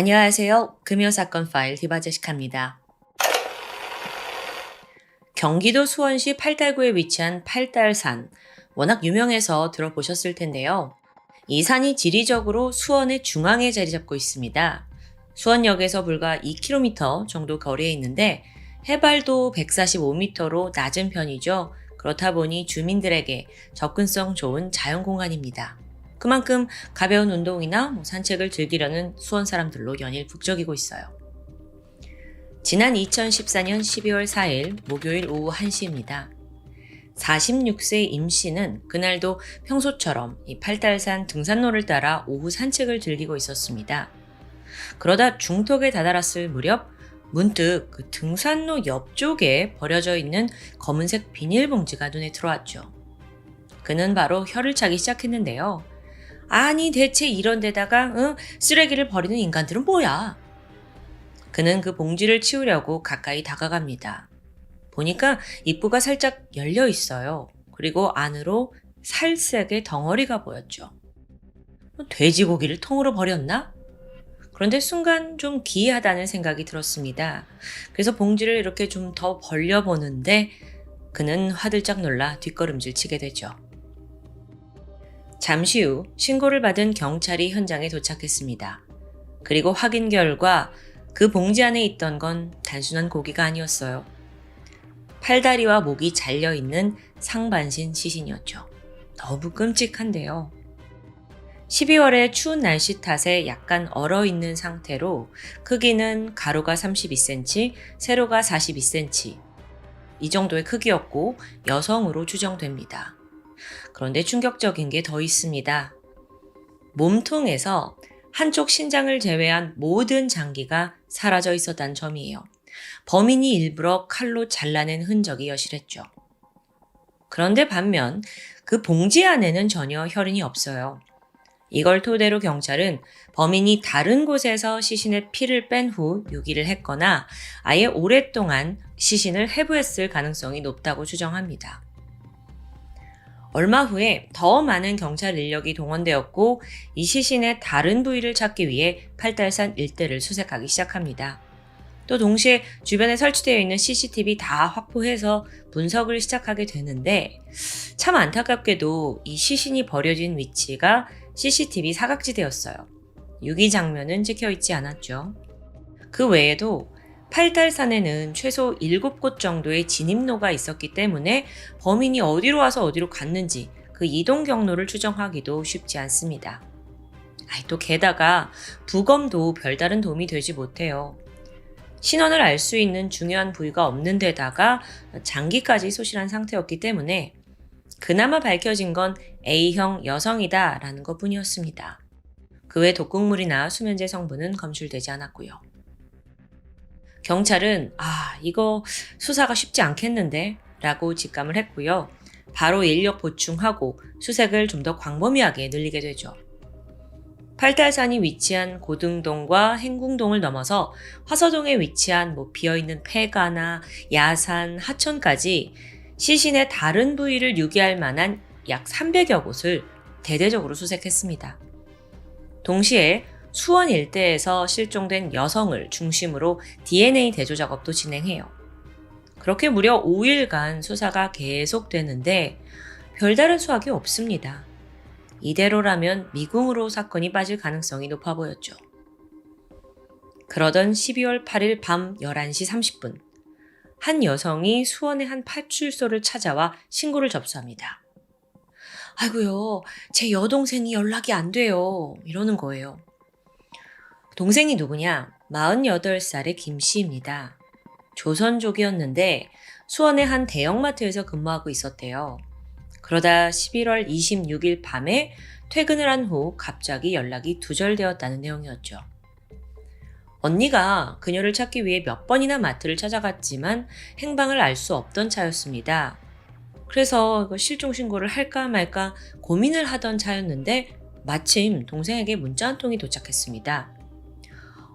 안녕하세요. 금요사건 파일 디바제시카입니다. 경기도 수원시 팔달구에 위치한 팔달산. 워낙 유명해서 들어보셨을 텐데요. 이 산이 지리적으로 수원의 중앙에 자리 잡고 있습니다. 수원역에서 불과 2km 정도 거리에 있는데 해발도 145m로 낮은 편이죠. 그렇다 보니 주민들에게 접근성 좋은 자연공간입니다. 그만큼 가벼운 운동이나 산책을 즐기려는 수원 사람들로 연일 북적이고 있어요. 지난 2014년 12월 4일 목요일 오후 1시입니다. 46세 임 씨는 그날도 평소처럼 이 팔달산 등산로를 따라 오후 산책을 즐기고 있었습니다. 그러다 중턱에 다다랐을 무렵 문득 그 등산로 옆쪽에 버려져 있는 검은색 비닐봉지가 눈에 들어왔죠. 그는 바로 혀를 차기 시작했는데요. 아니 대체 이런 데다가 쓰레기를 버리는 인간들은 뭐야? 그는 그 봉지를 치우려고 가까이 다가갑니다. 보니까 입구가 살짝 열려 있어요. 그리고 안으로 살색의 덩어리가 보였죠. 돼지고기를 통으로 버렸나? 그런데 순간 좀 기이하다는 생각이 들었습니다. 그래서 봉지를 이렇게 좀 더 벌려보는데 그는 화들짝 놀라 뒷걸음질 치게 되죠. 잠시 후 신고를 받은 경찰이 현장에 도착했습니다. 그리고 확인 결과 그 봉지 안에 있던 건 단순한 고기가 아니었어요. 팔다리와 목이 잘려있는 상반신 시신이었죠. 너무 끔찍한데요. 12월에 추운 날씨 탓에 약간 얼어있는 상태로 크기는 가로가 32cm, 세로가 42cm. 이 정도의 크기였고 여성으로 추정됩니다. 그런데 충격적인 게 더 있습니다. 몸통에서 한쪽 신장을 제외한 모든 장기가 사라져 있었다는 점이에요. 범인이 일부러 칼로 잘라낸 흔적이 여실했죠. 그런데 반면 그 봉지 안에는 전혀 혈흔이 없어요. 이걸 토대로 경찰은 범인이 다른 곳에서 시신의 피를 뺀 후 유기를 했거나 아예 오랫동안 시신을 해부했을 가능성이 높다고 추정합니다. 얼마 후에 더 많은 경찰 인력이 동원되었고 이 시신의 다른 부위를 찾기 위해 팔달산 일대를 수색하기 시작합니다. 또 동시에 주변에 설치되어 있는 CCTV 다 확보해서 분석을 시작하게 되는데 참 안타깝게도 이 시신이 버려진 위치가 CCTV 사각지대였어요. 유기 장면은 찍혀있지 않았죠. 그 외에도 팔달산에는 최소 7곳 정도의 진입로가 있었기 때문에 범인이 어디로 와서 어디로 갔는지 그 이동 경로를 추정하기도 쉽지 않습니다. 또 게다가 부검도 별다른 도움이 되지 못해요. 신원을 알 수 있는 중요한 부위가 없는 데다가 장기까지 소실한 상태였기 때문에 그나마 밝혀진 건 A형 여성이다라는 것뿐이었습니다. 그 외 독극물이나 수면제 성분은 검출되지 않았고요. 경찰은 이거 수사가 쉽지 않겠는데? 라고 직감을 했고요. 바로 인력 보충하고 수색을 좀 더 광범위하게 늘리게 되죠. 팔달산이 위치한 고등동과 행궁동을 넘어서 화서동에 위치한 비어있는 폐가나 야산, 하천까지 시신의 다른 부위를 유기할 만한 약 300여 곳을 대대적으로 수색했습니다. 동시에 수원 일대에서 실종된 여성을 중심으로 DNA 대조 작업도 진행해요. 그렇게 무려 5일간 수사가 계속되는데 별다른 수확이 없습니다. 이대로라면 미궁으로 사건이 빠질 가능성이 높아 보였죠. 그러던 12월 8일 밤 11시 30분, 한 여성이 수원의 한 파출소를 찾아와 신고를 접수합니다. 아이고요, 제 여동생이 연락이 안 돼요. 이러는 거예요. 동생이 누구냐? 48살의 김 씨입니다. 조선족이었는데 수원의 한 대형마트에서 근무하고 있었대요. 그러다 11월 26일 밤에 퇴근을 한 후 갑자기 연락이 두절되었다는 내용이었죠. 언니가 그녀를 찾기 위해 몇 번이나 마트를 찾아갔지만 행방을 알 수 없던 차였습니다. 그래서 실종 신고를 할까 말까 고민을 하던 차였는데 마침 동생에게 문자 한 통이 도착했습니다.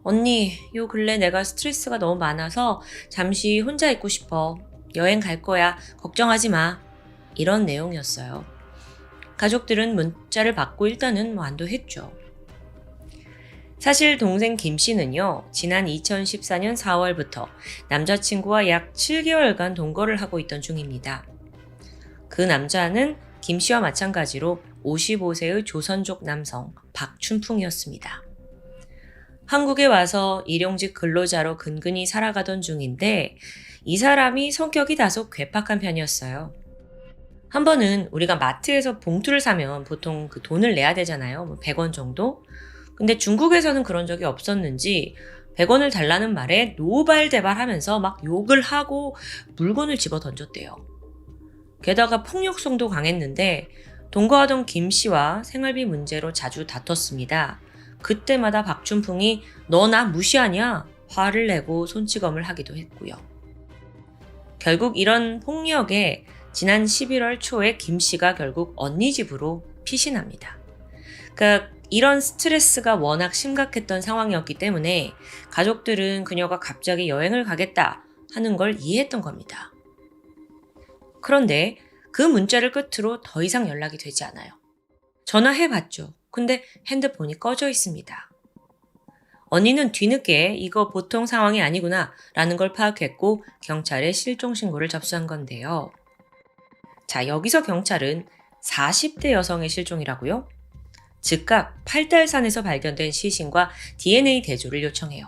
언니, 요 근래 내가 스트레스가 너무 많아서 잠시 혼자 있고 싶어. 여행 갈 거야. 걱정하지 마. 이런 내용이었어요. 가족들은 문자를 받고 일단은 안도했죠. 사실 동생 김 씨는요, 지난 2014년 4월부터 남자친구와 약 7개월간 동거를 하고 있던 중입니다. 그 남자는 김 씨와 마찬가지로 55세의 조선족 남성 박춘풍이었습니다. 한국에 와서 일용직 근로자로 근근히 살아가던 중인데 이 사람이 성격이 다소 괴팍한 편이었어요. 한 번은 우리가 마트에서 봉투를 사면 보통 그 돈을 내야 되잖아요. 뭐 100원 정도? 근데 중국에서는 그런 적이 없었는지 100원을 달라는 말에 노발대발하면서 막 욕을 하고 물건을 집어 던졌대요. 게다가 폭력성도 강했는데 동거하던 김 씨와 생활비 문제로 자주 다퉜습니다. 그때마다 박춘풍이 너 나 무시하냐? 화를 내고 손찌검을 하기도 했고요. 결국 이런 폭력에 지난 11월 초에 김 씨가 결국 언니 집으로 피신합니다. 그러니까 이런 스트레스가 워낙 심각했던 상황이었기 때문에 가족들은 그녀가 갑자기 여행을 가겠다 하는 걸 이해했던 겁니다. 그런데 그 문자를 끝으로 더 이상 연락이 되지 않아요. 전화해봤죠. 근데 핸드폰이 꺼져 있습니다. 언니는 뒤늦게 이거 보통 상황이 아니구나 라는 걸 파악했고 경찰에 실종신고를 접수한 건데요. 자, 여기서 경찰은 40대 여성의 실종이라고요? 즉각 팔달산에서 발견된 시신과 DNA 대조를 요청해요.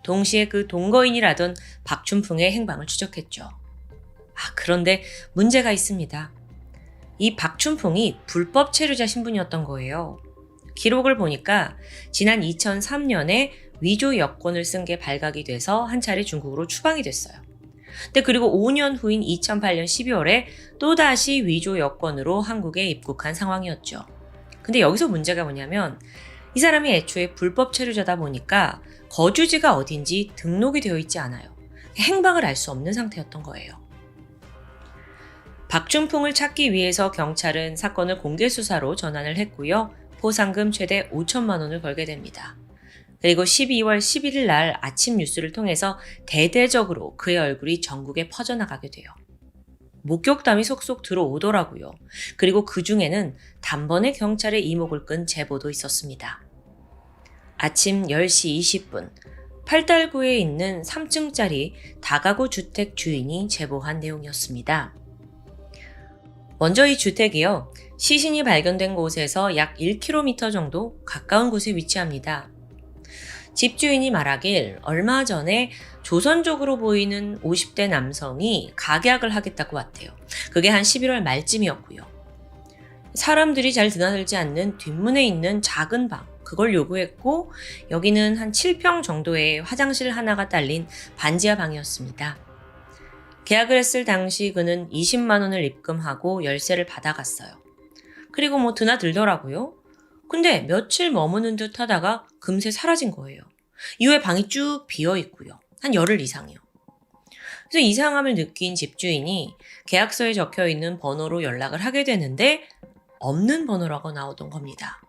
동시에 그 동거인이라던 박춘풍의 행방을 추적했죠. 그런데 문제가 있습니다. 이 박춘풍이 불법 체류자 신분이었던 거예요. 기록을 보니까 지난 2003년에 위조 여권을 쓴 게 발각이 돼서 한 차례 중국으로 추방이 됐어요. 근데 그리고 5년 후인 2008년 12월에 또다시 위조 여권으로 한국에 입국한 상황이었죠. 근데 여기서 문제가 뭐냐면 이 사람이 애초에 불법 체류자다 보니까 거주지가 어딘지 등록이 되어 있지 않아요. 행방을 알 수 없는 상태였던 거예요. 박춘풍을 찾기 위해서 경찰은 사건을 공개수사로 전환을 했고요. 포상금 최대 5천만 원을 걸게 됩니다. 그리고 12월 11일 날 아침 뉴스를 통해서 대대적으로 그의 얼굴이 전국에 퍼져나가게 돼요. 목격담이 속속 들어오더라고요. 그리고 그 중에는 단번에 경찰의 이목을 끈 제보도 있었습니다. 아침 10시 20분, 팔달구에 있는 3층짜리 다가구 주택 주인이 제보한 내용이었습니다. 먼저 이 주택이요, 시신이 발견된 곳에서 약 1km 정도 가까운 곳에 위치합니다. 집주인이 말하길 얼마 전에 조선족으로 보이는 50대 남성이 가계약을 하겠다고 왔대요. 그게 한 11월 말쯤이었고요. 사람들이 잘 드나들지 않는 뒷문에 있는 작은 방, 그걸 요구했고 여기는 한 7평 정도의 화장실 하나가 딸린 반지하 방이었습니다. 계약을 했을 당시 그는 20만 원을 입금하고 열쇠를 받아갔어요. 그리고 뭐 드나들더라고요. 근데 며칠 머무는 듯 하다가 금세 사라진 거예요. 이후에 방이 쭉 비어 있고요. 한 열흘 이상이요. 그래서 이상함을 느낀 집주인이 계약서에 적혀 있는 번호로 연락을 하게 되는데 없는 번호라고 나오던 겁니다.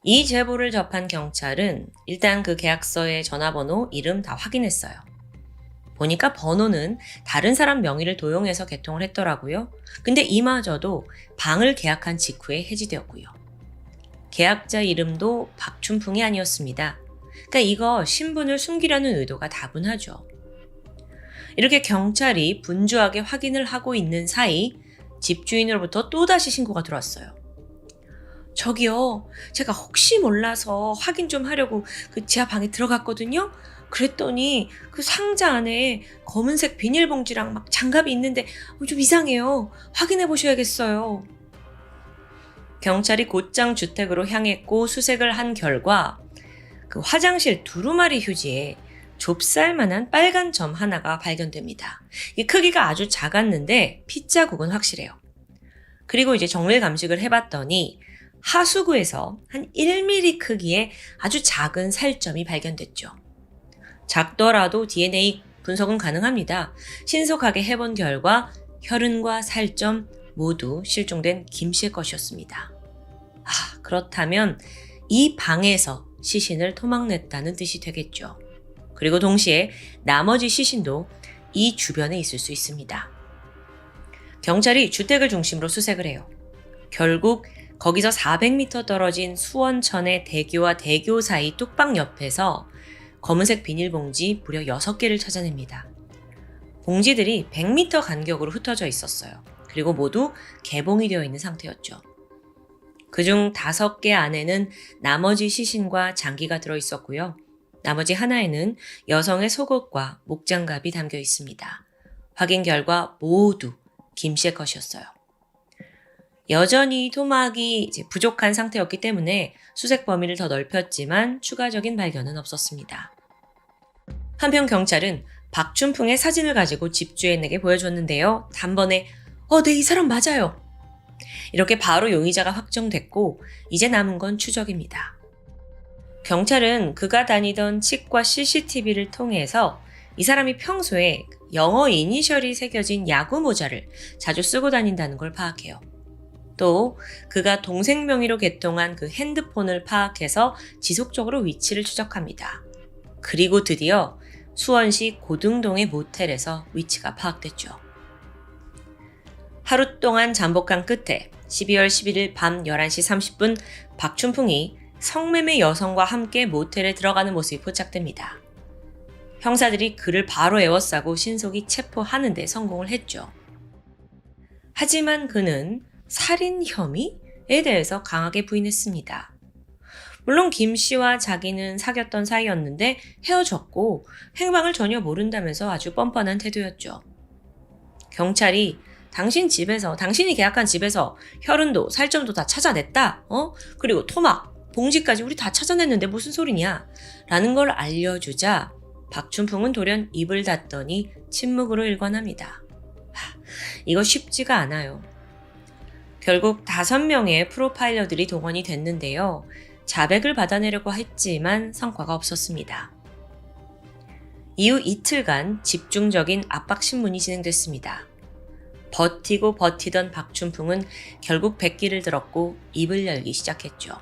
이 제보를 접한 경찰은 일단 그 계약서의 전화번호, 이름 다 확인했어요. 보니까 번호는 다른 사람 명의를 도용해서 개통을 했더라고요. 근데 이마저도 방을 계약한 직후에 해지되었고요. 계약자 이름도 박춘풍이 아니었습니다. 그러니까 이거 신분을 숨기려는 의도가 다분하죠. 이렇게 경찰이 분주하게 확인을 하고 있는 사이 집주인으로부터 또다시 신고가 들어왔어요. 저기요, 제가 혹시 몰라서 확인 좀 하려고 그 지하 방에 들어갔거든요. 그랬더니 그 상자 안에 검은색 비닐봉지랑 막 장갑이 있는데 좀 이상해요. 확인해 보셔야겠어요. 경찰이 곧장 주택으로 향했고 수색을 한 결과 그 화장실 두루마리 휴지에 좁쌀만한 빨간 점 하나가 발견됩니다. 이 크기가 아주 작았는데 핏자국은 확실해요. 그리고 이제 정밀 감식을 해봤더니 하수구에서 한 1mm 크기의 아주 작은 살점이 발견됐죠. 작더라도 DNA 분석은 가능합니다. 신속하게 해본 결과 혈흔과 살점 모두 실종된 김 씨의 것이었습니다. 그렇다면 이 방에서 시신을 토막냈다는 뜻이 되겠죠. 그리고 동시에 나머지 시신도 이 주변에 있을 수 있습니다. 경찰이 주택을 중심으로 수색을 해요. 결국 거기서 400m 떨어진 수원천의 대교와 대교 사이 뚝방 옆에서 검은색 비닐봉지 무려 6개를 찾아냅니다. 봉지들이 100m 간격으로 흩어져 있었어요. 그리고 모두 개봉이 되어 있는 상태였죠. 그중 5개 안에는 나머지 시신과 장기가 들어있었고요. 나머지 하나에는 여성의 속옷과 목장갑이 담겨 있습니다. 확인 결과 모두 김 씨의 것이었어요. 여전히 토막이 부족한 상태였기 때문에 수색 범위를 더 넓혔지만 추가적인 발견은 없었습니다. 한편 경찰은 박춘풍의 사진을 가지고 집주인에게 보여줬는데요. 단번에 네, 이 사람 맞아요. 이렇게 바로 용의자가 확정됐고 이제 남은 건 추적입니다. 경찰은 그가 다니던 치과 CCTV를 통해서 이 사람이 평소에 영어 이니셜이 새겨진 야구 모자를 자주 쓰고 다닌다는 걸 파악해요. 또 그가 동생 명의로 개통한 그 핸드폰을 파악해서 지속적으로 위치를 추적합니다. 그리고 드디어 수원시 고등동의 모텔에서 위치가 파악됐죠. 하루 동안 잠복한 끝에 12월 11일 밤 11시 30분 박춘풍이 성매매 여성과 함께 모텔에 들어가는 모습이 포착됩니다. 형사들이 그를 바로 에워싸고 신속히 체포하는 데 성공을 했죠. 하지만 그는 살인 혐의에 대해서 강하게 부인했습니다. 물론 김 씨와 자기는 사귀었던 사이였는데 헤어졌고 행방을 전혀 모른다면서 아주 뻔뻔한 태도였죠. 경찰이 당신이 계약한 집에서 혈흔도 살점도 다 찾아냈다. 그리고 토막, 봉지까지 우리 다 찾아냈는데 무슨 소리냐? 라는 걸 알려주자 박춘풍은 돌연 입을 닫더니 침묵으로 일관합니다. 이거 쉽지가 않아요. 결국 5명의 프로파일러들이 동원이 됐는데요. 자백을 받아내려고 했지만 성과가 없었습니다. 이후 이틀간 집중적인 압박 신문이 진행됐습니다. 버티고 버티던 박춘풍은 결국 백기를 들었고 입을 열기 시작했죠.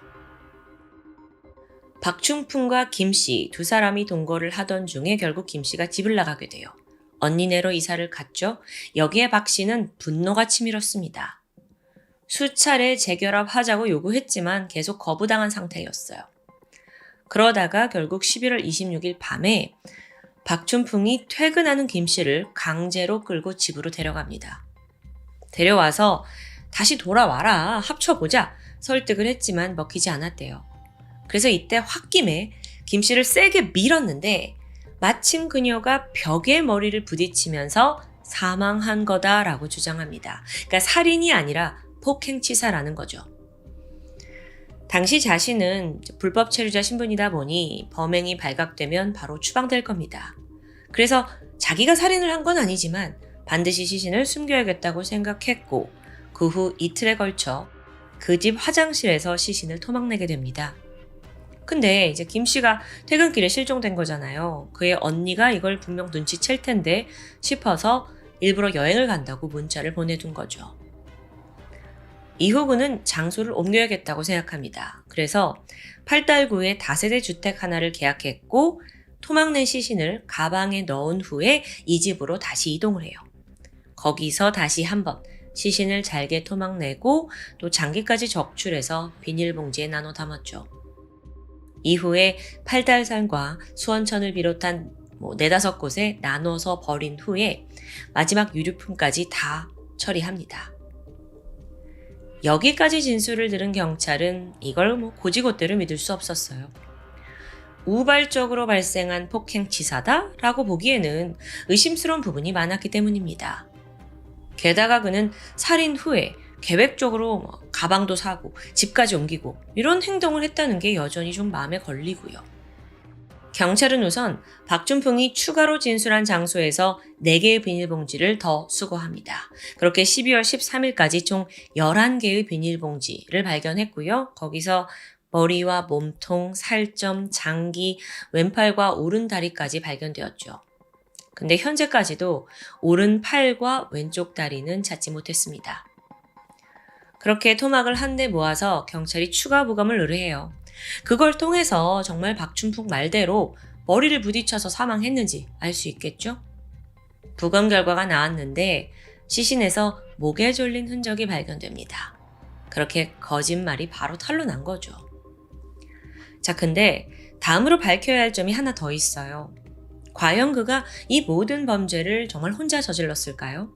박춘풍과 김 씨 두 사람이 동거를 하던 중에 결국 김 씨가 집을 나가게 돼요. 언니네로 이사를 갔죠. 여기에 박 씨는 분노가 치밀었습니다. 수차례 재결합하자고 요구했지만 계속 거부당한 상태였어요. 그러다가 결국 11월 26일 밤에 박춘풍이 퇴근하는 김 씨를 강제로 끌고 집으로 데려갑니다. 데려와서 다시 돌아와라, 합쳐보자 설득을 했지만 먹히지 않았대요. 그래서 이때 홧김에 김 씨를 세게 밀었는데 마침 그녀가 벽에 머리를 부딪히면서 사망한 거다라고 주장합니다. 그러니까 살인이 아니라 폭행치사라는 거죠. 당시 자신은 불법 체류자 신분이다 보니 범행이 발각되면 바로 추방될 겁니다. 그래서 자기가 살인을 한 건 아니지만 반드시 시신을 숨겨야겠다고 생각했고 그 후 이틀에 걸쳐 그 집 화장실에서 시신을 토막내게 됩니다. 근데 이제 김 씨가 퇴근길에 실종된 거잖아요. 그의 언니가 이걸 분명 눈치챌 텐데 싶어서 일부러 여행을 간다고 문자를 보내둔 거죠. 이후 그는 장소를 옮겨야겠다고 생각합니다. 그래서 팔달구에 다세대 주택 하나를 계약했고 토막낸 시신을 가방에 넣은 후에 이 집으로 다시 이동을 해요. 거기서 다시 한번 시신을 잘게 토막내고 또 장기까지 적출해서 비닐봉지에 나눠 담았죠. 이후에 팔달산과 수원천을 비롯한 4-5곳에 나눠서 버린 후에 마지막 유류품까지 다 처리합니다. 여기까지 진술을 들은 경찰은 이걸 고지고대로 믿을 수 없었어요. 우발적으로 발생한 폭행치사다라고 보기에는 의심스러운 부분이 많았기 때문입니다. 게다가 그는 살인 후에 계획적으로 가방도 사고 집까지 옮기고 이런 행동을 했다는 게 여전히 좀 마음에 걸리고요. 경찰은 우선 박춘풍이 추가로 진술한 장소에서 4개의 비닐봉지를 더 수거합니다. 그렇게 12월 13일까지 총 11개의 비닐봉지를 발견했고요. 거기서 머리와 몸통, 살점, 장기, 왼팔과 오른다리까지 발견되었죠. 근데 현재까지도 오른팔과 왼쪽 다리는 찾지 못했습니다. 그렇게 토막을 한데 모아서 경찰이 추가 부검을 의뢰해요. 그걸 통해서 정말 박춘풍 말대로 머리를 부딪혀서 사망했는지 알 수 있겠죠? 부검 결과가 나왔는데 시신에서 목에 졸린 흔적이 발견됩니다. 그렇게 거짓말이 바로 탄로난 거죠. 자, 근데 다음으로 밝혀야 할 점이 하나 더 있어요. 과연 그가 이 모든 범죄를 정말 혼자 저질렀을까요?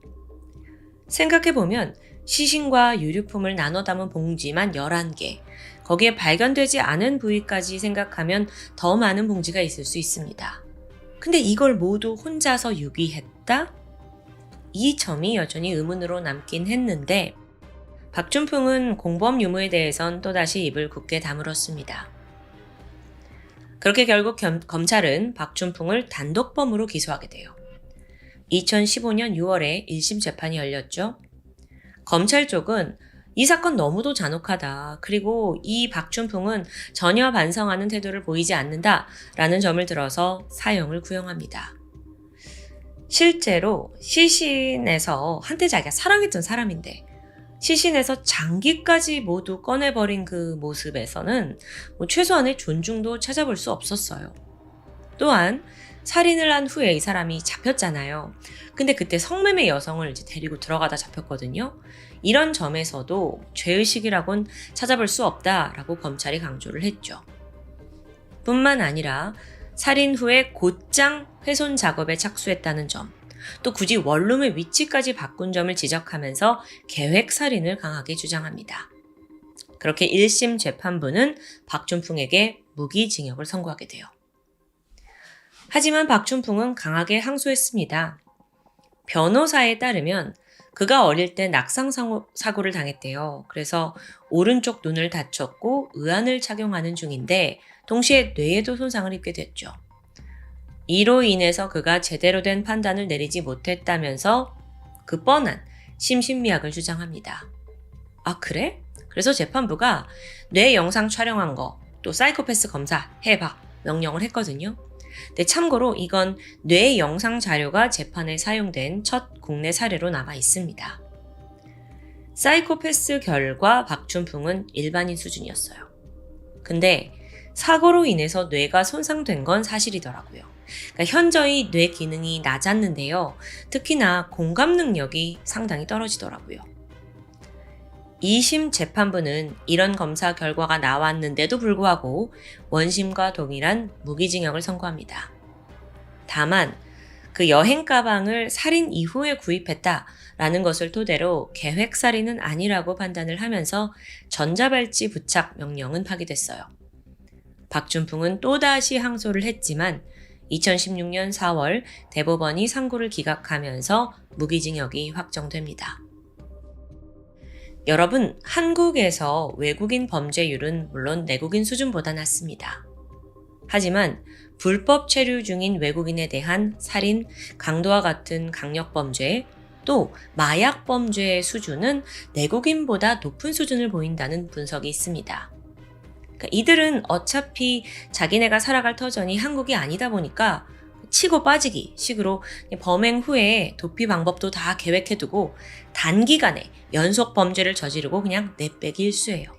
생각해보면 시신과 유류품을 나눠 담은 봉지만 11개, 거기에 발견되지 않은 부위까지 생각하면 더 많은 봉지가 있을 수 있습니다. 근데 이걸 모두 혼자서 유기했다? 이 점이 여전히 의문으로 남긴 했는데 박준풍은 공범 유무에 대해선 또다시 입을 굳게 다물었습니다. 그렇게 결국 검찰은 박준풍을 단독범으로 기소하게 돼요. 2015년 6월에 1심 재판이 열렸죠. 검찰 쪽은 이 사건 너무도 잔혹하다. 그리고 이 박준풍은 전혀 반성하는 태도를 보이지 않는다라는 점을 들어서 사형을 구형합니다. 실제로 시신에서 한때 자기가 사랑했던 사람인데 시신에서 장기까지 모두 꺼내버린 그 모습에서는 최소한의 존중도 찾아볼 수 없었어요. 또한 살인을 한 후에 이 사람이 잡혔잖아요. 근데 그때 성매매 여성을 이제 데리고 들어가다 잡혔거든요. 이런 점에서도 죄의식이라곤 찾아볼 수 없다라고 검찰이 강조를 했죠. 뿐만 아니라 살인 후에 곧장 훼손 작업에 착수했다는 점, 또 굳이 원룸의 위치까지 바꾼 점을 지적하면서 계획살인을 강하게 주장합니다. 그렇게 1심 재판부는 박준풍에게 무기징역을 선고하게 돼요. 하지만 박준풍은 강하게 항소했습니다. 변호사에 따르면 그가 어릴 때 낙상사고를 당했대요. 그래서 오른쪽 눈을 다쳤고 의안을 착용하는 중인데 동시에 뇌에도 손상을 입게 됐죠. 이로 인해서 그가 제대로 된 판단을 내리지 못했다면서 그 뻔한 심신미약을 주장합니다. 아, 그래? 그래서 재판부가 뇌 영상 촬영한 거, 또 사이코패스 검사 해봐 명령을 했거든요. 근데 참고로 이건 뇌 영상 자료가 재판에 사용된 첫 국내 사례로 남아 있습니다. 사이코패스 결과 박준풍은 일반인 수준이었어요. 근데 사고로 인해서 뇌가 손상된 건 사실이더라고요. 그러니까 현저히 뇌 기능이 낮았는데요. 특히나 공감 능력이 상당히 떨어지더라고요. 2심 재판부는 이런 검사 결과가 나왔는데도 불구하고 원심과 동일한 무기징역을 선고합니다. 다만 그 여행 가방을 살인 이후에 구입했다라는 것을 토대로 계획살인은 아니라고 판단을 하면서 전자발찌 부착 명령은 파기됐어요. 박준풍은 또다시 항소를 했지만 2016년 4월 대법원이 상고를 기각하면서 무기징역이 확정됩니다. 여러분, 한국에서 외국인 범죄율은 물론 내국인 수준보다 낮습니다. 하지만 불법 체류 중인 외국인에 대한 살인, 강도와 같은 강력범죄, 또 마약 범죄의 수준은 내국인보다 높은 수준을 보인다는 분석이 있습니다. 그러니까 이들은 어차피 자기네가 살아갈 터전이 한국이 아니다 보니까 치고 빠지기 식으로 범행 후에 도피 방법도 다 계획해두고 단기간에 연속 범죄를 저지르고 그냥 내빼기 일쑤예요.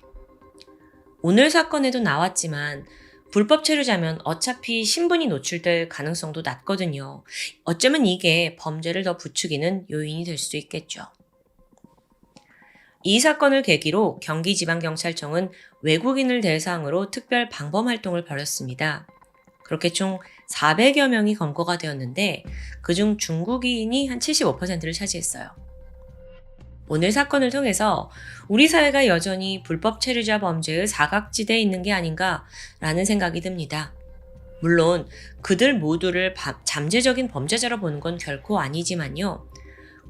오늘 사건에도 나왔지만 불법 체류자면 어차피 신분이 노출될 가능성도 낮거든요. 어쩌면 이게 범죄를 더 부추기는 요인이 될 수도 있겠죠. 이 사건을 계기로 경기지방경찰청은 외국인을 대상으로 특별 방범 활동을 벌였습니다. 그렇게 총 400여 명이 검거가 되었는데 그중 중국인이 한 75%를 차지했어요. 오늘 사건을 통해서 우리 사회가 여전히 불법 체류자 범죄의 사각지대에 있는 게 아닌가라는 생각이 듭니다. 물론 그들 모두를 잠재적인 범죄자로 보는 건 결코 아니지만요.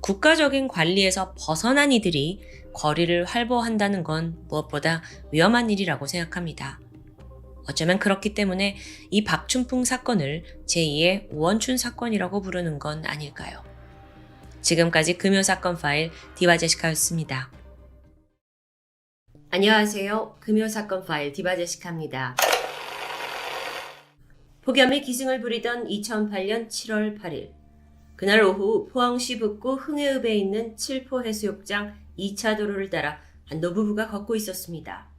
국가적인 관리에서 벗어난 이들이 거리를 활보한다는 건 무엇보다 위험한 일이라고 생각합니다. 어쩌면 그렇기 때문에 이 박준풍 사건을 제2의 오원춘 사건이라고 부르는 건 아닐까요? 지금까지 금요사건 파일 디바제시카였습니다. 안녕하세요. 금요사건 파일 디바제시카입니다. 폭염이 기승을 부리던 2008년 7월 8일 그날 오후 포항시 북구 흥해읍에 있는 칠포 해수욕장 2차 도로를 따라 한 노부부가 걷고 있었습니다.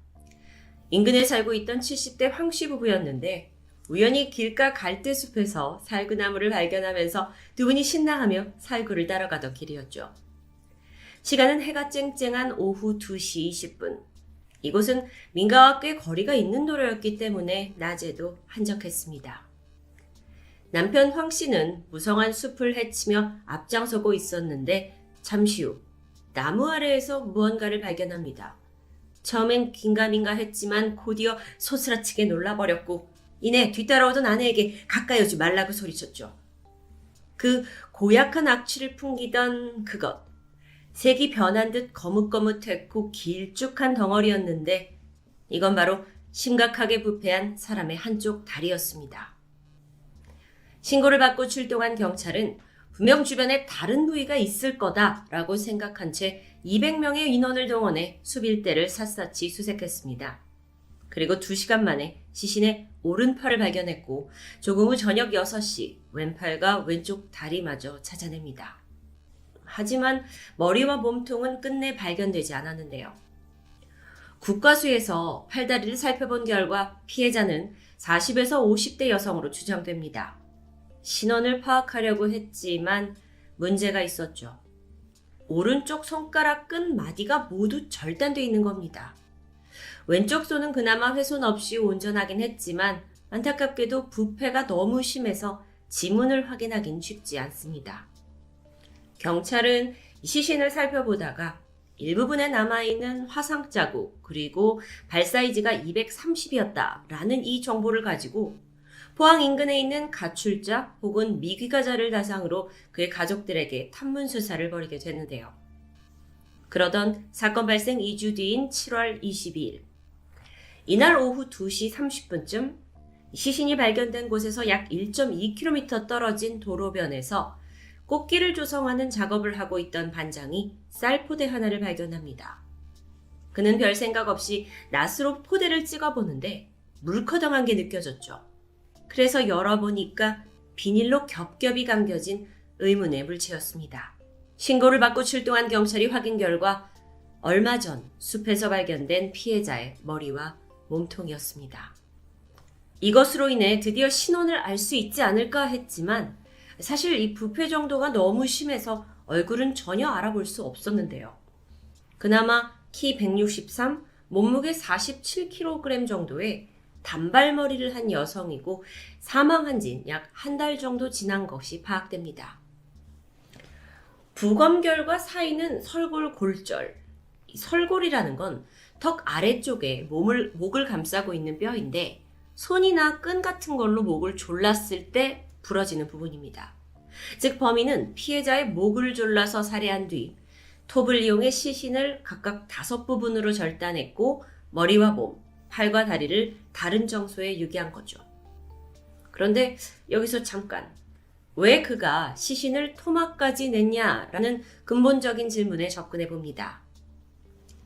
인근에 살고 있던 70대 황씨 부부였는데 우연히 길가 갈대숲에서 살구나무를 발견하면서 두 분이 신나하며 살구를 따라가던 길이었죠. 시간은 해가 쨍쨍한 오후 2시 20분. 이곳은 민가와 꽤 거리가 있는 도로였기 때문에 낮에도 한적했습니다. 남편 황 씨는 무성한 숲을 헤치며 앞장서고 있었는데 잠시 후 나무 아래에서 무언가를 발견합니다. 처음엔 긴가민가 했지만 곧이어 소스라치게 놀라버렸고 이내 뒤따라오던 아내에게 가까이 오지 말라고 소리쳤죠. 그 고약한 악취를 풍기던 그것. 색이 변한 듯 거뭇거뭇했고 길쭉한 덩어리였는데 이건 바로 심각하게 부패한 사람의 한쪽 다리였습니다. 신고를 받고 출동한 경찰은 분명 주변에 다른 부위가 있을 거다라고 생각한 채 200명의 인원을 동원해 숲 일대를 샅샅이 수색했습니다. 그리고 2시간 만에 시신의 오른팔을 발견했고 조금 후 저녁 6시 왼팔과 왼쪽 다리마저 찾아냅니다. 하지만 머리와 몸통은 끝내 발견되지 않았는데요. 국과수에서 팔다리를 살펴본 결과 피해자는 40에서 50대 여성으로 추정됩니다. 신원을 파악하려고 했지만 문제가 있었죠. 오른쪽 손가락 끝마디가 모두 절단되어 있는 겁니다. 왼쪽 손은 그나마 훼손 없이 온전하긴 했지만 안타깝게도 부패가 너무 심해서 지문을 확인하긴 쉽지 않습니다. 경찰은 시신을 살펴보다가 일부분에 남아있는 화상 자국 그리고 발 사이즈가 230이었다라는 이 정보를 가지고 포항 인근에 있는 가출자 혹은 미귀가자를 대상으로 그의 가족들에게 탐문 수사를 벌이게 되는데요. 그러던 사건 발생 2주 뒤인 7월 22일 이날 오후 2시 30분쯤 시신이 발견된 곳에서 약 1.2km 떨어진 도로변에서 꽃길을 조성하는 작업을 하고 있던 반장이 쌀포대 하나를 발견합니다. 그는 별 생각 없이 낫으로 포대를 찍어보는데 물커덩한 게 느껴졌죠. 그래서 열어보니까 비닐로 겹겹이 감겨진 의문의 물체였습니다. 신고를 받고 출동한 경찰이 확인 결과 얼마 전 숲에서 발견된 피해자의 머리와 몸통이었습니다. 이것으로 인해 드디어 신원을 알 수 있지 않을까 했지만 사실 이 부패 정도가 너무 심해서 얼굴은 전혀 알아볼 수 없었는데요. 그나마 키 163, 몸무게 47kg 정도의 단발머리를 한 여성이고 사망한 지 약 한 달 정도 지난 것이 파악됩니다. 부검결과 사이는 설골골절. 이 설골이라는 건 턱 아래쪽에 목을 감싸고 있는 뼈인데 손이나 끈 같은 걸로 목을 졸랐을 때 부러지는 부분입니다. 즉 범인은 피해자의 목을 졸라서 살해한 뒤 톱을 이용해 시신을 각각 5부분으로 절단했고 머리와 몸, 팔과 다리를 다른 장소에 유기한 거죠. 그런데 여기서 잠깐 왜 그가 시신을 토막까지 냈냐라는 근본적인 질문에 접근해 봅니다.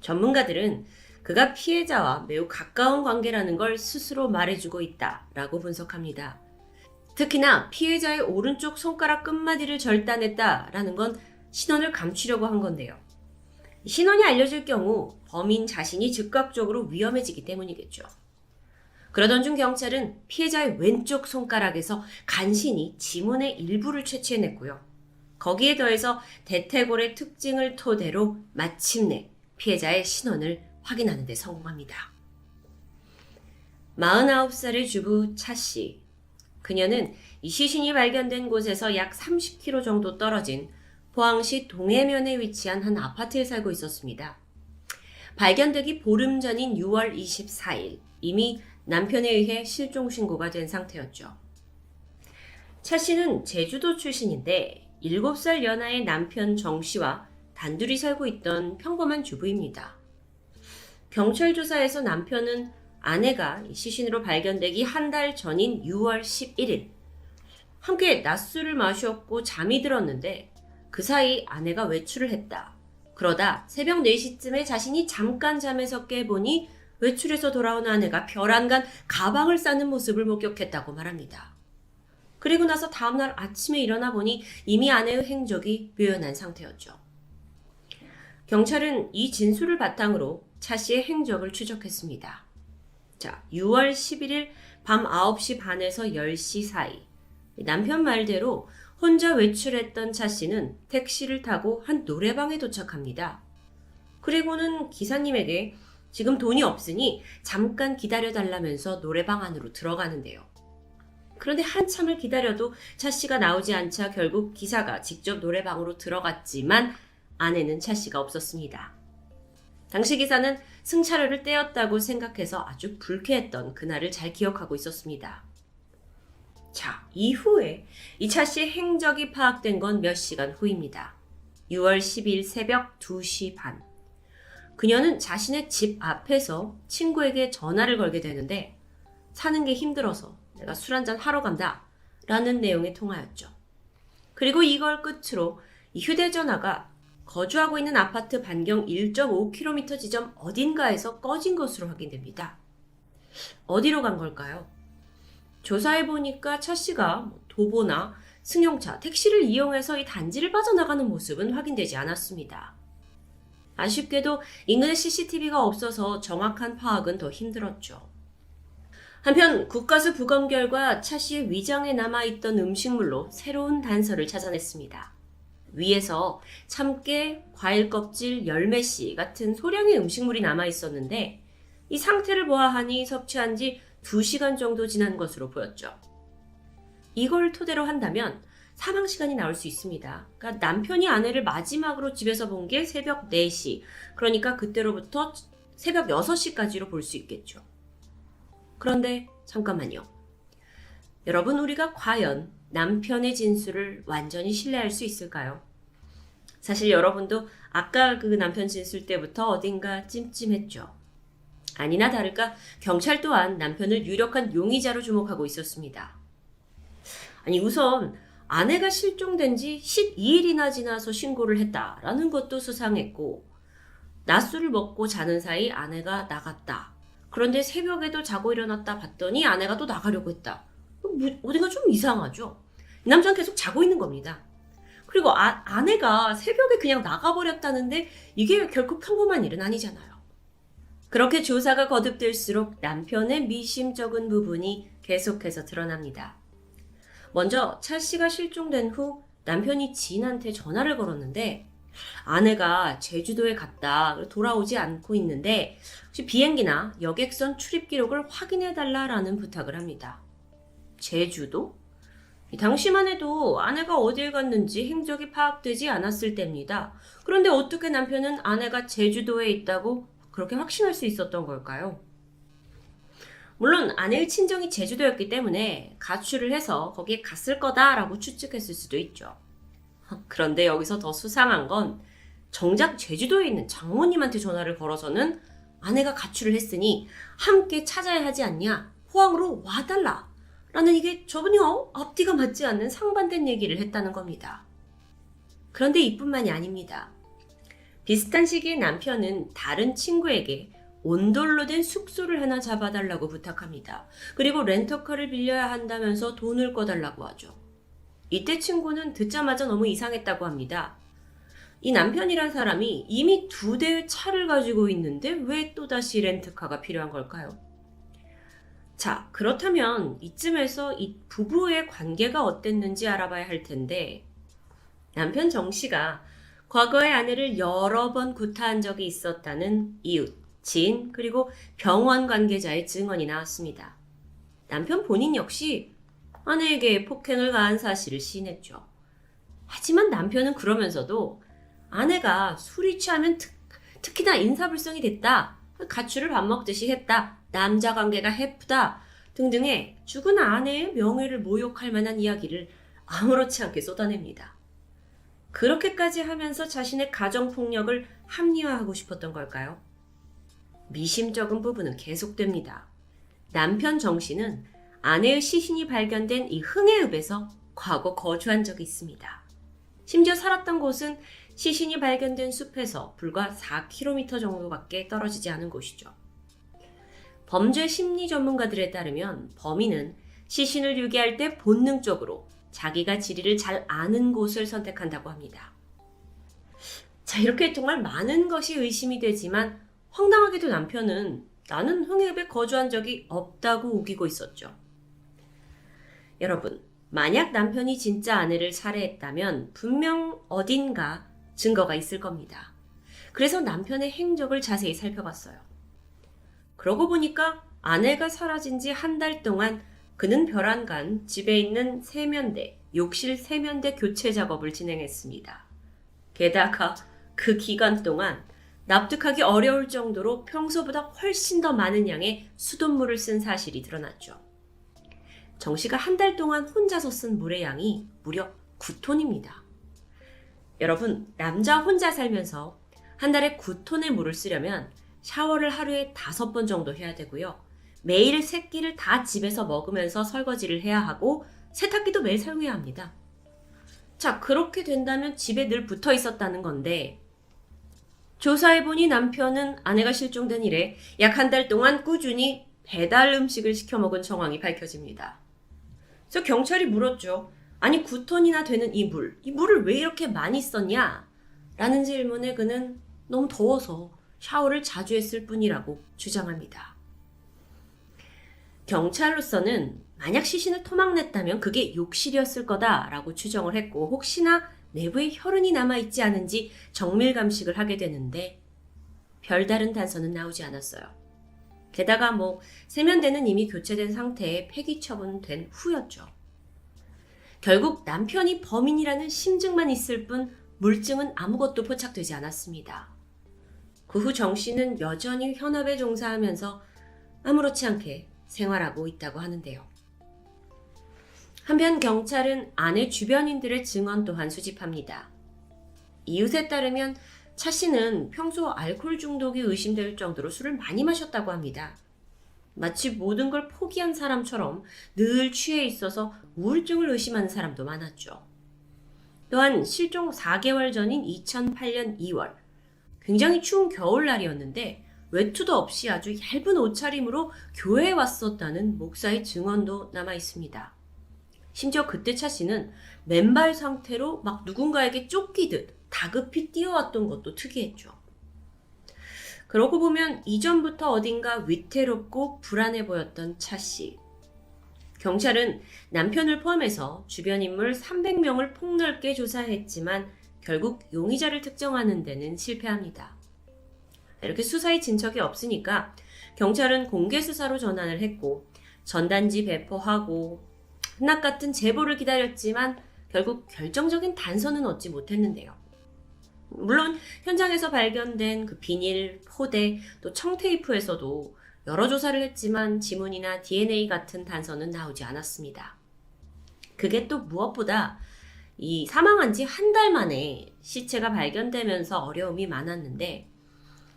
전문가들은 그가 피해자와 매우 가까운 관계라는 걸 스스로 말해주고 있다라고 분석합니다. 특히나 피해자의 오른쪽 손가락 끝마디를 절단했다라는 건 신원을 감추려고 한 건데요. 신원이 알려질 경우 범인 자신이 즉각적으로 위험해지기 때문이겠죠. 그러던 중 경찰은 피해자의 왼쪽 손가락에서 간신히 지문의 일부를 채취해냈고요. 거기에 더해서 대퇴골의 특징을 토대로 마침내 피해자의 신원을 확인하는 데 성공합니다. 49살의 주부 차 씨. 그녀는 이 시신이 발견된 곳에서 약 30km 정도 떨어진 포항시 동해면에 위치한 한 아파트에 살고 있었습니다. 발견되기 보름 전인 6월 24일 이미 남편에 의해 실종 신고가 된 상태였죠. 차 씨는 제주도 출신인데 7살 연하의 남편 정 씨와 단둘이 살고 있던 평범한 주부입니다. 경찰 조사에서 남편은 아내가 시신으로 발견되기 한 달 전인 6월 11일 함께 낮술을 마셨고 잠이 들었는데 그 사이 아내가 외출을 했다. 그러다 새벽 4시쯤에 자신이 잠깐 잠에서 깨보니 외출해서 돌아온 아내가 벼랑간 가방을 싸는 모습을 목격했다고 말합니다. 그리고 나서 다음날 아침에 일어나 보니 이미 아내의 행적이 묘연한 상태였죠. 경찰은 이 진술을 바탕으로 차 씨의 행적을 추적했습니다. 자, 6월 11일 밤 9시 반에서 10시 사이 남편 말대로 혼자 외출했던 차 씨는 택시를 타고 한 노래방에 도착합니다. 그리고는 기사님에게 지금 돈이 없으니 잠깐 기다려달라면서 노래방 안으로 들어가는데요. 그런데 한참을 기다려도 차 씨가 나오지 않자 결국 기사가 직접 노래방으로 들어갔지만 안에는 차 씨가 없었습니다. 당시 기사는 승차료를 떼었다고 생각해서 아주 불쾌했던 그날을 잘 기억하고 있었습니다. 자, 이후에 이 차 씨의 행적이 파악된 건 몇 시간 후입니다. 6월 10일 새벽 2시 반. 그녀는 자신의 집 앞에서 친구에게 전화를 걸게 되는데 사는 게 힘들어서 내가 술 한잔 하러 간다 라는 내용의 통화였죠. 그리고 이걸 끝으로 이 휴대전화가 거주하고 있는 아파트 반경 1.5km 지점 어딘가에서 꺼진 것으로 확인됩니다. 어디로 간 걸까요? 조사해보니까 차 씨가 도보나 승용차, 택시를 이용해서 이 단지를 빠져나가는 모습은 확인되지 않았습니다. 아쉽게도 인근에 CCTV가 없어서 정확한 파악은 더 힘들었죠. 한편 국가수 부검 결과 차 씨의 위장에 남아있던 음식물로 새로운 단서를 찾아냈습니다. 위에서 참깨, 과일 껍질, 열매씨 같은 소량의 음식물이 남아있었는데 이 상태를 보아하니 섭취한 지 2시간 정도 지난 것으로 보였죠. 이걸 토대로 한다면 사망 시간이 나올 수 있습니다. 그러니까 남편이 아내를 마지막으로 집에서 본 게 새벽 4시, 그러니까 그때로부터 새벽 6시까지로 볼 수 있겠죠. 그런데 잠깐만요. 여러분, 우리가 과연 남편의 진술을 완전히 신뢰할 수 있을까요? 사실 여러분도 아까 그 남편 진술 때부터 어딘가 찜찜했죠. 아니나 다를까 경찰 또한 남편을 유력한 용의자로 주목하고 있었습니다. 아니, 우선 아내가 실종된 지 12일이나 지나서 신고를 했다라는 것도 수상했고, 낮술을 먹고 자는 사이 아내가 나갔다. 그런데 새벽에도 자고 일어났다 봤더니 아내가 또 나가려고 했다. 어딘가 좀 이상하죠? 이 남자는 계속 자고 있는 겁니다. 그리고 아내가 새벽에 그냥 나가버렸다는데 이게 결코 평범한 일은 아니잖아요. 그렇게 조사가 거듭될수록 남편의 미심쩍은 부분이 계속해서 드러납니다. 먼저 차 씨가 실종된 후 남편이 지인한테 전화를 걸었는데 아내가 제주도에 갔다 돌아오지 않고 있는데 혹시 비행기나 여객선 출입 기록을 확인해달라라는 부탁을 합니다. 제주도? 당시만 해도 아내가 어딜 갔는지 행적이 파악되지 않았을 때입니다. 그런데 어떻게 남편은 아내가 제주도에 있다고 그렇게 확신할 수 있었던 걸까요? 물론 아내의 친정이 제주도였기 때문에 가출을 해서 거기에 갔을 거다라고 추측했을 수도 있죠. 그런데 여기서 더 수상한 건 정작 제주도에 있는 장모님한테 전화를 걸어서는 아내가 가출을 했으니 함께 찾아야 하지 않냐, 포항으로 와달라 라는, 이게 저분이요 앞뒤가 맞지 않는 상반된 얘기를 했다는 겁니다. 그런데 이뿐만이 아닙니다. 비슷한 시기에 남편은 다른 친구에게 온돌로 된 숙소를 하나 잡아달라고 부탁합니다. 그리고 렌터카를 빌려야 한다면서 돈을 꺼달라고 하죠. 이때 친구는 듣자마자 너무 이상했다고 합니다. 이 남편이란 사람이 이미 2대의 차를 가지고 있는데 왜 또다시 렌트카가 필요한 걸까요? 자, 그렇다면 이쯤에서 이 부부의 관계가 어땠는지 알아봐야 할 텐데, 남편 정 씨가 과거에 아내를 여러 번 구타한 적이 있었다는 이웃, 지인, 그리고 병원 관계자의 증언이 나왔습니다. 남편 본인 역시 아내에게 폭행을 가한 사실을 시인했죠. 하지만 남편은 그러면서도 아내가 술이 취하면 특히나 인사불성이 됐다, 가출을 밥 먹듯이 했다, 남자 관계가 해프다 등등의 죽은 아내의 명예를 모욕할 만한 이야기를 아무렇지 않게 쏟아냅니다. 그렇게까지 하면서 자신의 가정폭력을 합리화하고 싶었던 걸까요? 미심쩍은 부분은 계속됩니다. 남편 정 씨는 아내의 시신이 발견된 이 흥해읍에서 과거 거주한 적이 있습니다. 심지어 살았던 곳은 시신이 발견된 숲에서 불과 4km 정도밖에 떨어지지 않은 곳이죠. 범죄 심리 전문가들에 따르면 범인은 시신을 유기할 때 본능적으로 자기가 지리를 잘 아는 곳을 선택한다고 합니다. 자, 이렇게 정말 많은 것이 의심이 되지만 황당하게도 남편은 나는 흥해읍에 거주한 적이 없다고 우기고 있었죠. 여러분, 만약 남편이 진짜 아내를 살해했다면 분명 어딘가 증거가 있을 겁니다. 그래서 남편의 행적을 자세히 살펴봤어요. 그러고 보니까 아내가 사라진 지 한 달 동안 그는 별안간 집에 있는 세면대, 욕실 세면대 교체 작업을 진행했습니다. 게다가 그 기간 동안 납득하기 어려울 정도로 평소보다 훨씬 더 많은 양의 수돗물을 쓴 사실이 드러났죠. 정 씨가 한 달 동안 혼자서 쓴 물의 양이 무려 9톤입니다. 여러분, 남자 혼자 살면서 한 달에 9톤의 물을 쓰려면 샤워를 하루에 5번 정도 해야 되고요. 매일 세 끼를 다 집에서 먹으면서 설거지를 해야 하고 세탁기도 매일 사용해야 합니다. 자, 그렇게 된다면 집에 늘 붙어 있었다는 건데 조사해보니 남편은 아내가 실종된 이래 약 한 달 동안 꾸준히 배달 음식을 시켜 먹은 정황이 밝혀집니다. 그래서 경찰이 물었죠. 아니 9톤이나 되는 이 물을 왜 이렇게 많이 썼냐? 라는 질문에 그는 너무 더워서 샤워를 자주 했을 뿐이라고 주장합니다. 경찰로서는 만약 시신을 토막냈다면 그게 욕실이었을 거다라고 추정을 했고 혹시나 내부에 혈흔이 남아있지 않은지 정밀 감식을 하게 되는데 별다른 단서는 나오지 않았어요. 게다가 세면대는 이미 교체된 상태에 폐기 처분된 후였죠. 결국 남편이 범인이라는 심증만 있을 뿐 물증은 아무것도 포착되지 않았습니다. 그 후 정 씨는 여전히 현업에 종사하면서 아무렇지 않게 생활하고 있다고 하는데요. 한편 경찰은 아내 주변인들의 증언 또한 수집합니다. 이웃에 따르면 차 씨는 평소 알코올 중독이 의심될 정도로 술을 많이 마셨다고 합니다. 마치 모든 걸 포기한 사람처럼 늘 취해 있어서 우울증을 의심하는 사람도 많았죠. 또한 실종 4개월 전인 2008년 2월, 굉장히 추운 겨울날이었는데 외투도 없이 아주 얇은 옷차림으로 교회에 왔었다는 목사의 증언도 남아 있습니다. 심지어 그때 차 씨는 맨발 상태로 막 누군가에게 쫓기듯 다급히 뛰어왔던 것도 특이했죠. 그러고 보면 이전부터 어딘가 위태롭고 불안해 보였던 차 씨. 경찰은 남편을 포함해서 주변 인물 300명을 폭넓게 조사했지만 결국 용의자를 특정하는 데는 실패합니다. 이렇게 수사에 진척이 없으니까 경찰은 공개 수사로 전환을 했고 전단지 배포하고 한낱 같은 제보를 기다렸지만 결국 결정적인 단서는 얻지 못했는데요. 물론 현장에서 발견된 그 비닐, 포대, 또 청테이프에서도 여러 조사를 했지만 지문이나 DNA 같은 단서는 나오지 않았습니다. 그게 또 무엇보다 이 사망한 지 한 달 만에 시체가 발견되면서 어려움이 많았는데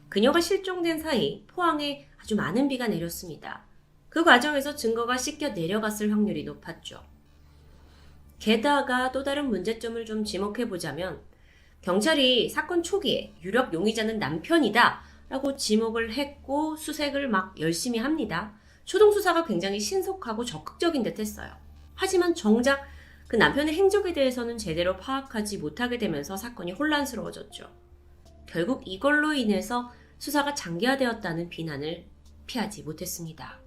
그녀가 실종된 사이 포항에 아주 많은 비가 내렸습니다. 그 과정에서 증거가 씻겨 내려갔을 확률이 높았죠. 게다가 또 다른 문제점을 좀 지목해보자면 경찰이 사건 초기에 유력 용의자는 남편이다 라고 지목을 했고 수색을 막 열심히 합니다. 초동 수사가 굉장히 신속하고 적극적인 듯 했어요. 하지만 정작 그 남편의 행적에 대해서는 제대로 파악하지 못하게 되면서 사건이 혼란스러워졌죠. 결국 이걸로 인해서 수사가 장기화되었다는 비난을 피하지 못했습니다.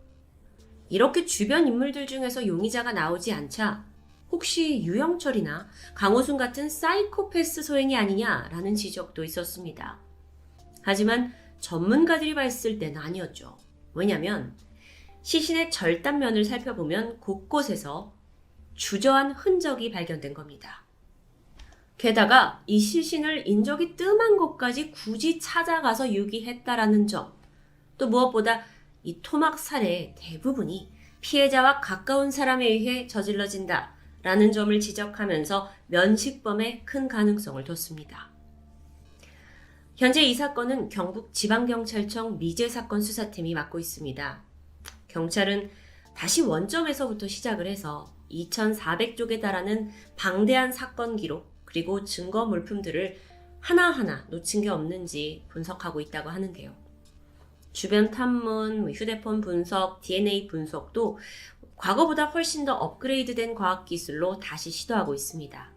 이렇게 주변 인물들 중에서 용의자가 나오지 않자 혹시 유영철이나 강호순 같은 사이코패스 소행이 아니냐라는 지적도 있었습니다. 하지만 전문가들이 봤을 때는 아니었죠. 왜냐하면 시신의 절단면을 살펴보면 곳곳에서 주저한 흔적이 발견된 겁니다. 게다가 이 시신을 인적이 뜸한 곳까지 굳이 찾아가서 유기했다라는 점, 또 무엇보다 이 토막 살해의 대부분이 피해자와 가까운 사람에 의해 저질러진다라는 점을 지적하면서 면식범의 큰 가능성을 뒀습니다. 현재 이 사건은 경북 지방경찰청 미제사건 수사팀이 맡고 있습니다. 경찰은 다시 원점에서부터 시작을 해서 2,400쪽에 달하는 방대한 사건 기록 그리고 증거 물품들을 하나하나 놓친 게 없는지 분석하고 있다고 하는데요. 주변 탐문, 휴대폰 분석, DNA 분석도 과거보다 훨씬 더 업그레이드된 과학기술로 다시 시도하고 있습니다.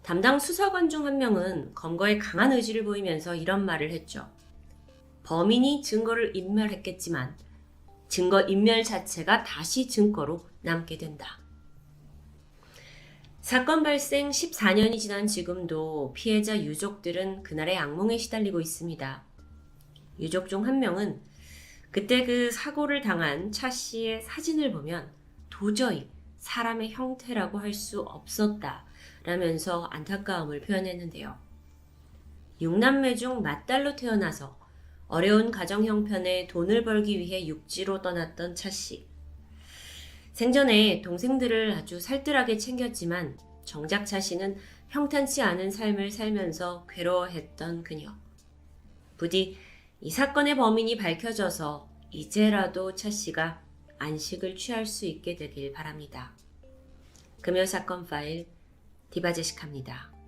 담당 수사관 중 한 명은 검거에 강한 의지를 보이면서 이런 말을 했죠. 범인이 증거를 인멸했겠지만 증거 인멸 자체가 다시 증거로 남게 된다. 사건 발생 14년이 지난 지금도 피해자 유족들은 그날의 악몽에 시달리고 있습니다. 유족 중 한 명은 그때 그 사고를 당한 차 씨의 사진을 보면 도저히 사람의 형태라고 할 수 없었다 라면서 안타까움을 표현했는데요. 6남매 중 맏딸로 태어나서 어려운 가정 형편에 돈을 벌기 위해 육지로 떠났던 차 씨. 생전에 동생들을 아주 살뜰하게 챙겼지만 정작 차 씨는 평탄치 않은 삶을 살면서 괴로워했던 그녀. 부디 이 사건의 범인이 밝혀져서 이제라도 차 씨가 안식을 취할 수 있게 되길 바랍니다. 금요 사건 파일 디바제시카입니다.